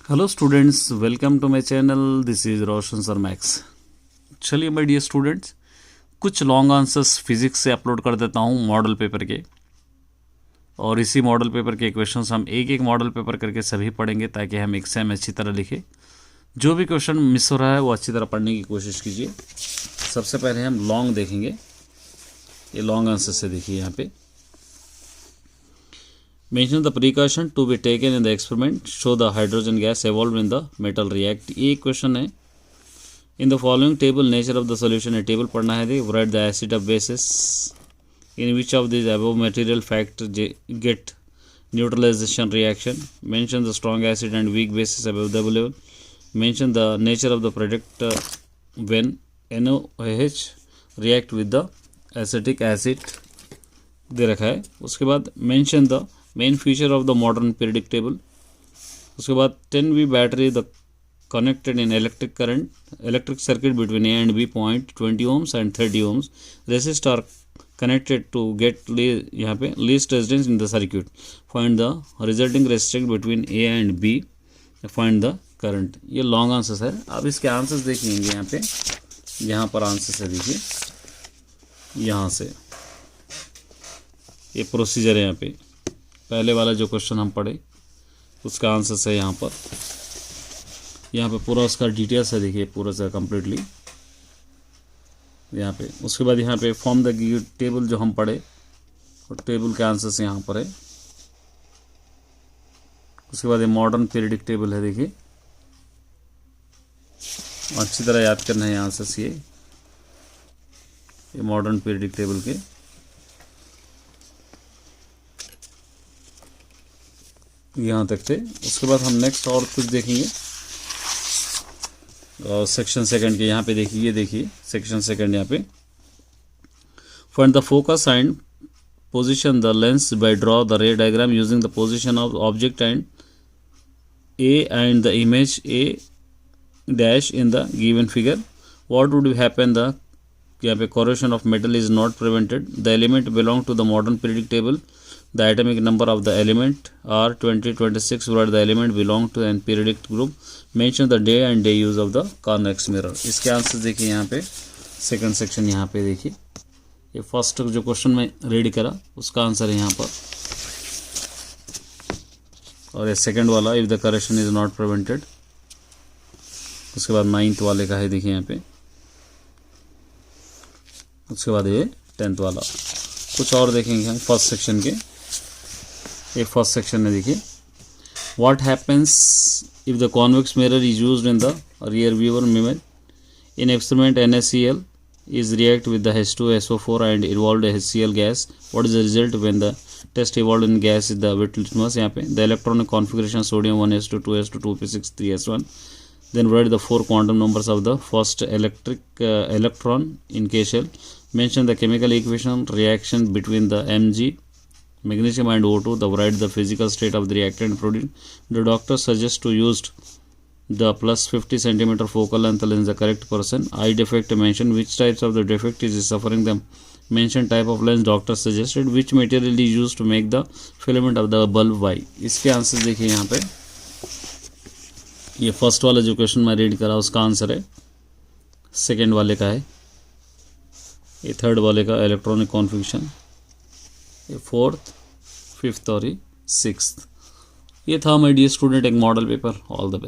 Hello students, welcome to my channel. This is Roshan sir Max. चलिए my dear students, कुछ long answers physics से upload कर देता हूँ मॉडल पेपर के, और इसी मॉडल पेपर के क्वेश्चंस हम एक एक मॉडल पेपर करके सभी पढ़ेंगे ताकि हम एग्जाम अच्छी तरह लिखें। जो भी क्वेश्चन मिस हो रहा है वो अच्छी तरह पढ़ने की कोशिश कीजिए। सबसे पहले हम लॉन्ग देखेंगे। ये लॉन्ग आंसर से देखिए यहाँ पे, mention the precaution to be taken in the experiment, show the hydrogen gas evolved in the metal react। ये क्वेश्चन है। in the following table nature of the solution, है टेबल पढ़ना है। दे write the acid of bases in which of these above material fact get neutralization reaction, mention the strong acid and weak bases above the level, mention the nature of the product when NaOH react with the acetic acid दे रखा है। उसके बाद mention the main feature of the modern periodic table. उसके बाद 10V battery the connected in electric circuit between A and B point 20 ohms and 30 ohms resist are connected to get यहाँ पे least resistance in the circuit, find the resulting resistance between A and B, find the current. ये long answers है। अब इसके answers देखेंगे यहाँ पे, यहाँ पर आंसर्स है देखिए, यहाँ से ये प्रोसीजर है। यहाँ पे पहले वाला जो क्वेश्चन हम पढ़े उसका आंसर है यहाँ पर। यहाँ पे पूरा उसका डिटेल्स है देखिए, पूरा सा कम्प्लीटली यहाँ पे। उसके बाद यहाँ पे फॉर्म द टेबल जो हम पढ़े, और टेबल के आंसर्स यहाँ पर है। उसके बाद ये मॉडर्न पीरियडिक टेबल है देखिए, अच्छी तरह याद करना है आंसर्स। ये मॉडर्न पीरियडिक टेबल के यहाँ तक थे। उसके बाद हम नेक्स्ट और कुछ देखेंगे। और सेक्शन सेकंड के यहाँ पे देखिए, ये देखिए सेक्शन सेकंड यहाँ पे, find the focus and position the lens by draw the ray diagram using the position of object and A and the image A dash in the given figure. What would happen the यहाँ पे corrosion of metal is not prevented, the element belong to the modern periodic table, the atomic number of the element are 2026, where the element belong to an periodic group, mention the day and day use of the convex mirror। इसके answer देखिए यहाँ पे, second section यहाँ पे देखिए। ये first जो question में रेडी करा उसका आंसर है यहाँ पर, और ये सेकंड वाला if the corrosion is not prevented। उसके बाद 9th वाले का है देखिए यहाँ पे। उसके बाद ये 10th वाला। कुछ और देखेंगे हम फर्स्ट सेक्शन के। ये फर्स्ट सेक्शन में देखिए, what happens if the convex mirror is used in the rear viewer mirror in experiment NaCl is react with the H2SO4 and evolved HCl gas, what is the result when the test evolved in gas is the wet litmus। यहाँ पे the electronic configuration sodium 1s2 2s2 2p6 3s1, then write the 4 quantum numbers of the first electron in K shell, mention the chemical equation reaction between the Mg magnesium and O2, the write the physical state of the reactant product. The doctor suggests to use the plus 50 centimeter focal length lens, the correct person। Eye defect mention, which types of the defect is suffering them, mention type of lens doctor suggested, which material is used to make the filament of the bulb Y। इसके answer देखिए यहाँ पे। ये first वाला जो question मैं read करा उसका आंसर है, सेकेंड वाले का है, ये थर्ड वाले का इलेक्ट्रॉनिक कॉन्फ़िगरेशन, ये फोर्थ, फिफ्थ और ये सिक्स्थ। ये था माय डियर स्टूडेंट एक model paper. All the best.